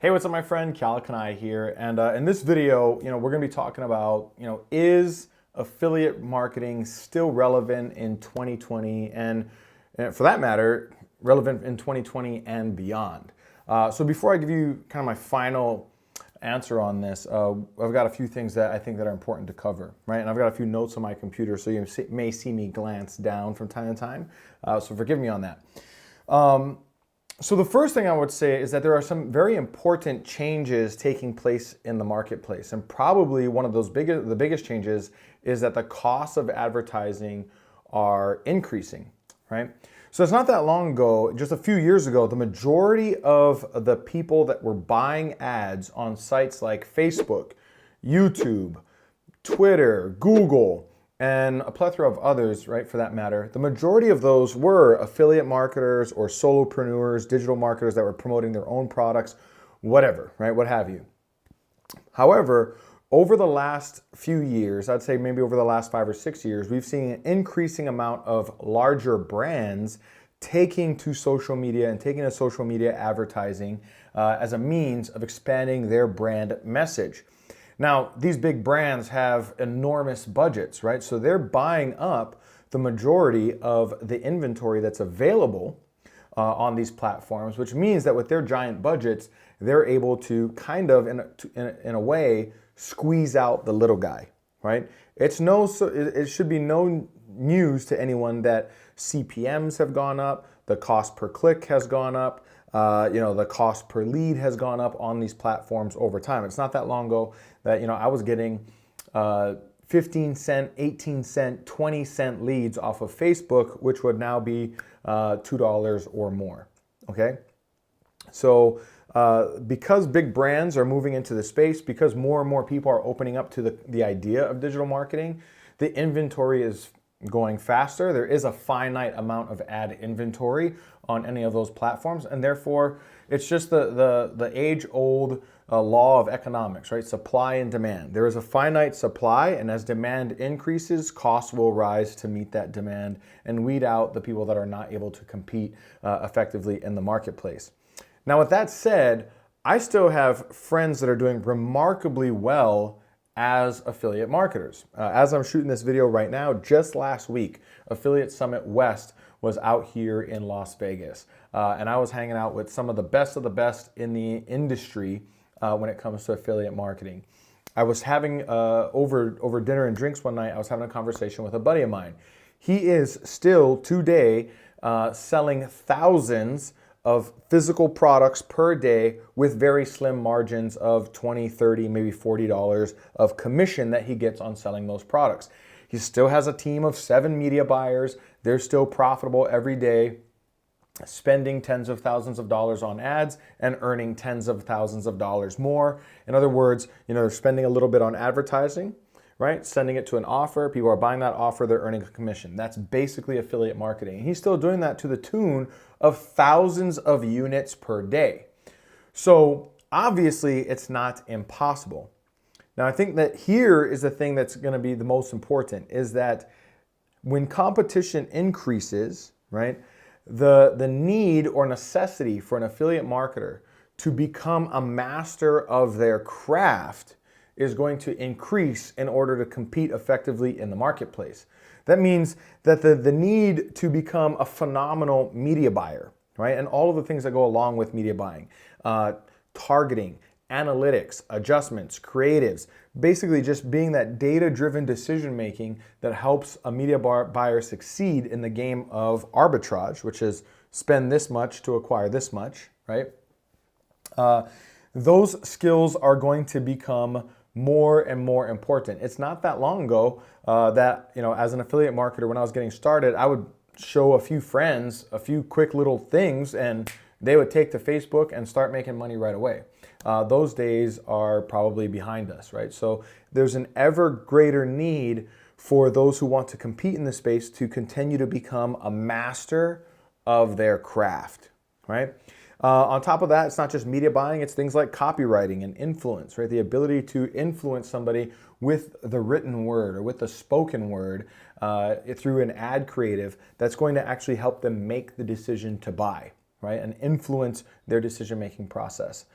Hey, what's up, my friend? Keala Kanae here, and in this video, we're going to be talking about, is affiliate marketing still relevant in 2020, and for that matter, relevant in 2020 and beyond. So before I give you kind of my final answer on this, I've got a few things that I think that are important to cover, right? And I've got a few notes on my computer, so you may see me glance down from time to time. So forgive me on that. So the first thing I would say is that there are some very important changes taking place in the marketplace. And probably one of the biggest changes is that the costs of advertising are increasing, right? So it's not that long ago, just a few years ago, the majority of the people that were buying ads on sites like Facebook, YouTube, Twitter, Google, and a plethora of others, right, for that matter, the majority of those were affiliate marketers or solopreneurs, digital marketers that were promoting their own products, whatever, right, what have you. However, over the last few years, I'd say maybe over the last 5 or 6 years, we've seen an increasing amount of larger brands taking to social media and taking to social media advertising as a means of expanding their brand message. Now, these big brands have enormous budgets, right? So they're buying up the majority of the inventory that's available on these platforms, which means that with their giant budgets, they're able to kind of, in a way, squeeze out the little guy, right? It should be no news to anyone that CPMs have gone up, the cost per click has gone up, the cost per lead has gone up on these platforms over time. It's not that long ago that, I was getting 15 cent, 18 cent, 20 cent leads off of Facebook, which would now be $2 or more, okay? So because big brands are moving into the space, because more and more people are opening up to the idea of digital marketing, the inventory is going faster. There is a finite amount of ad inventory on any of those platforms, and therefore it's just the age-old law of economics, right? Supply and demand. There is a finite supply, and as demand increases, costs will rise to meet that demand and weed out the people that are not able to compete effectively in the marketplace. Now, with that said, I still have friends that are doing remarkably well as affiliate marketers. As I'm shooting this video right now, just last week, Affiliate Summit West was out here in Las Vegas. And I was hanging out with some of the best in the industry when it comes to affiliate marketing. I was having, over dinner and drinks one night, I was having a conversation with a buddy of mine. He is still today selling thousands of physical products per day with very slim margins of $20, $30, maybe $40 of commission that he gets on selling those products. He still has a team of 7 media buyers. They're still profitable every day, spending tens of thousands of dollars on ads and earning tens of thousands of dollars more. In other words, they're spending a little bit on advertising, right? Sending it to an offer. People are buying that offer. They're earning a commission. That's basically affiliate marketing. And he's still doing that to the tune of thousands of units per day. So obviously it's not impossible. Now, I think that here is the thing that's going to be the most important, is that when competition increases, right, the need or necessity for an affiliate marketer to become a master of their craft is going to increase in order to compete effectively in the marketplace. That means that the need to become a phenomenal media buyer, right, and all of the things that go along with media buying, targeting, analytics, adjustments, creatives, basically just being that data-driven decision-making that helps a media buyer succeed in the game of arbitrage, which is spend this much to acquire this much, right? Those skills are going to become more and more important. It's not that long ago that, as an affiliate marketer, when I was getting started, I would show a few friends a few quick little things and they would take to Facebook and start making money right away. Those days are probably behind us, right? So there's an ever greater need for those who want to compete in this space to continue to become a master of their craft, right? On top of that, it's not just media buying, it's things like copywriting and influence, right? The ability to influence somebody with the written word or with the spoken word through an ad creative that's going to actually help them make the decision to buy, right? And influence their decision-making process.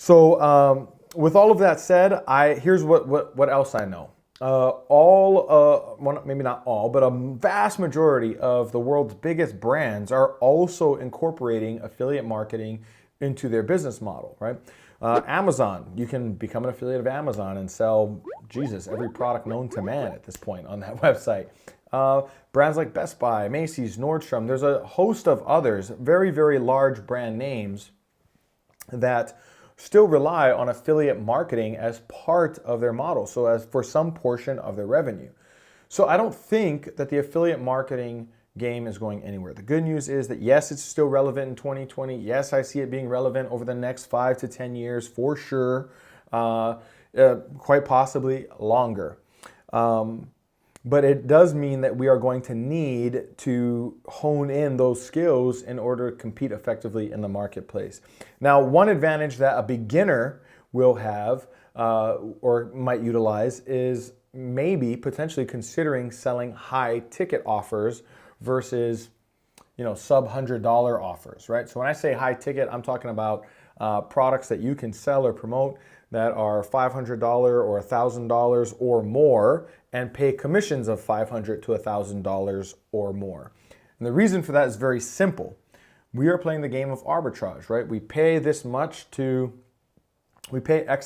With all of that said, here's what else I know. Well, maybe not all, but a vast majority of the world's biggest brands are also incorporating affiliate marketing into their business model, right? Amazon, you can become an affiliate of Amazon and sell, every product known to man at this point on that website. Brands like Best Buy, Macy's, Nordstrom, there's a host of others, very, very large brand names that still rely on affiliate marketing as part of their model, so as for some portion of their revenue. So I don't think that the affiliate marketing game is going anywhere. The good news is that yes, it's still relevant in 2020. Yes, I see it being relevant over the next 5 to 10 years for sure, quite possibly longer. But it does mean that we are going to need to hone in those skills in order to compete effectively in the marketplace. Now, one advantage that a beginner will have or might utilize is maybe potentially considering selling high ticket offers versus, sub $100 offers, right? So when I say high ticket, I'm talking about products that you can sell or promote that are $500 or $1,000 or more and pay commissions of $500 to $1,000 or more. And the reason for that is very simple. We are playing the game of arbitrage, right? We pay X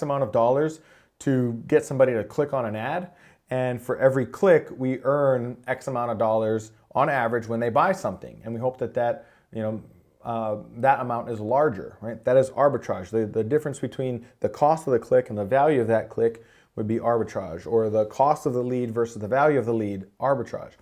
amount of dollars to get somebody to click on an ad, and for every click, we earn X amount of dollars on average when they buy something. And we hope that amount is larger, right? That is arbitrage. The difference between the cost of the click and the value of that click would be arbitrage, or the cost of the lead versus the value of the lead, arbitrage.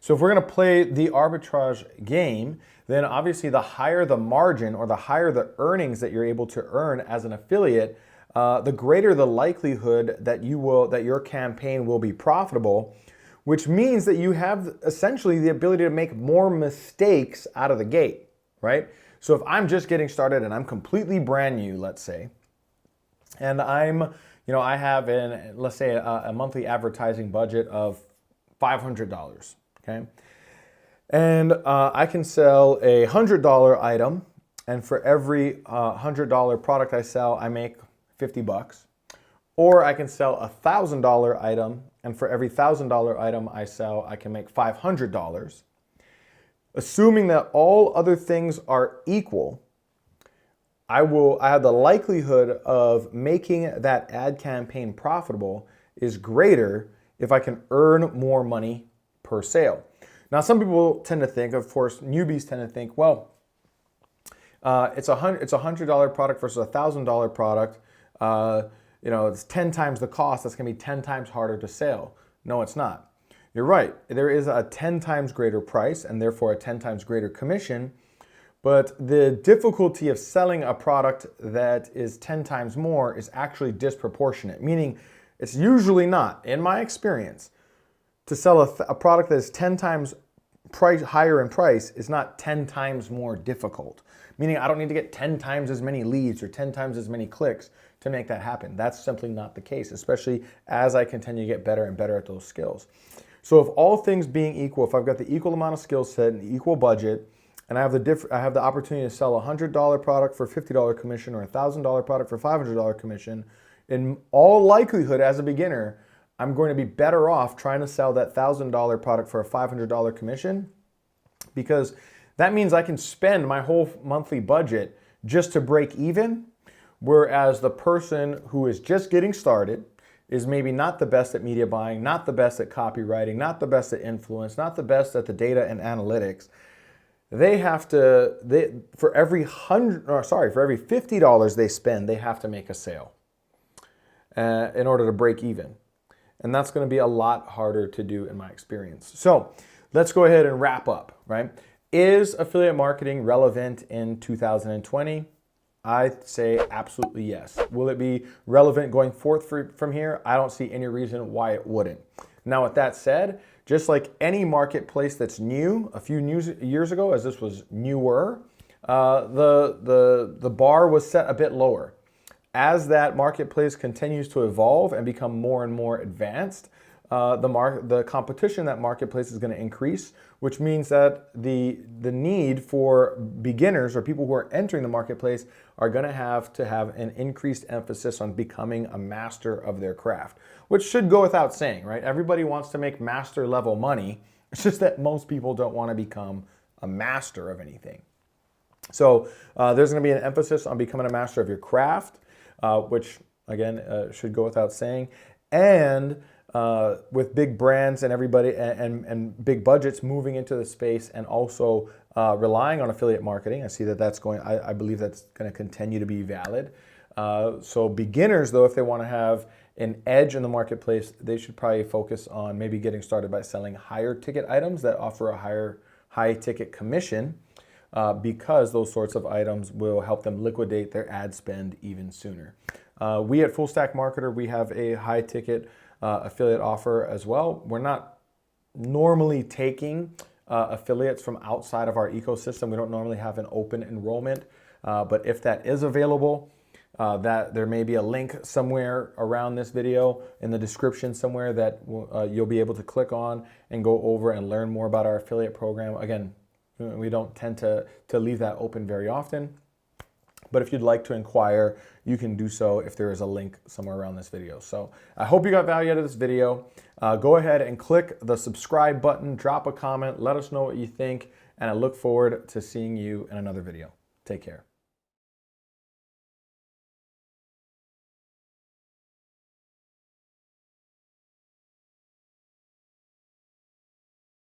So if we're going to play the arbitrage game, then obviously the higher the margin or the higher the earnings that you're able to earn as an affiliate, the greater the likelihood that your campaign will be profitable, which means that you have essentially the ability to make more mistakes out of the gate. Right? So if I'm just getting started and I'm completely brand new, let's say, and I have let's say a monthly advertising budget of $500, okay? And I can sell a $100 item, and for every $100 product I sell, I make $50. Or I can sell a $1,000 item, and for every $1,000 item I sell, I can make $500. Assuming that all other things are equal, I have the likelihood of making that ad campaign profitable is greater if I can earn more money per sale. Now, some people tend to think, of course, newbies tend to think, well, it's a $100 product versus a $1,000 product. It's 10 times the cost. That's going to be 10 times harder to sell. No, it's not. You're right. There is a 10 times greater price and therefore a 10 times greater commission. But the difficulty of selling a product that is 10 times more is actually disproportionate, meaning it's usually not, in my experience, to sell a product that is 10 times higher in price is not 10 times more difficult. Meaning I don't need to get 10 times as many leads or 10 times as many clicks to make that happen. That's simply not the case, especially as I continue to get better and better at those skills. So if all things being equal, if I've got the equal amount of skill set and the equal budget, and I have the opportunity to sell a $100 product for $50 commission or a $1,000 product for $500 commission, in all likelihood as a beginner, I'm going to be better off trying to sell that $1,000 product for a $500 commission, because that means I can spend my whole monthly budget just to break even, whereas the person who is just getting started is maybe not the best at media buying, not the best at copywriting, not the best at influence, not the best at the data and analytics. For every $50 they spend, they have to make a sale in order to break even. And that's going to be a lot harder to do in my experience. So let's go ahead and wrap up, right? Is affiliate marketing relevant in 2020? I'd say absolutely yes. Will it be relevant going forth from here? I don't see any reason why it wouldn't. Now, with that said, just like any marketplace that's new, a few years ago, as this was newer, the bar was set a bit lower. As that marketplace continues to evolve and become more and more advanced, the competition in that marketplace is going to increase, which means that the need for beginners or people who are entering the marketplace are going to have an increased emphasis on becoming a master of their craft, which should go without saying, right? Everybody wants to make master level money. It's just that most people don't want to become a master of anything. So there's going to be an emphasis on becoming a master of your craft, which again should go without saying. And with big brands and everybody and big budgets moving into the space and also relying on affiliate marketing, I see that that's going. I believe that's going to continue to be valid. So beginners, though, if they want to have an edge in the marketplace, they should probably focus on maybe getting started by selling higher ticket items that offer a high ticket commission. Because those sorts of items will help them liquidate their ad spend even sooner. We at Full Stack Marketer, we have a high ticket affiliate offer as well. We're not normally taking affiliates from outside of our ecosystem. We don't normally have an open enrollment, but if that is available, that there may be a link somewhere around this video in the description somewhere that you'll be able to click on and go over and learn more about our affiliate program. Again, we don't tend to leave that open very often, but if you'd like to inquire, you can do so if there is a link somewhere around this video. So I hope you got value out of this video. Go ahead and click the subscribe button, drop a comment, let us know what you think, and I look forward to seeing you in another video. Take care.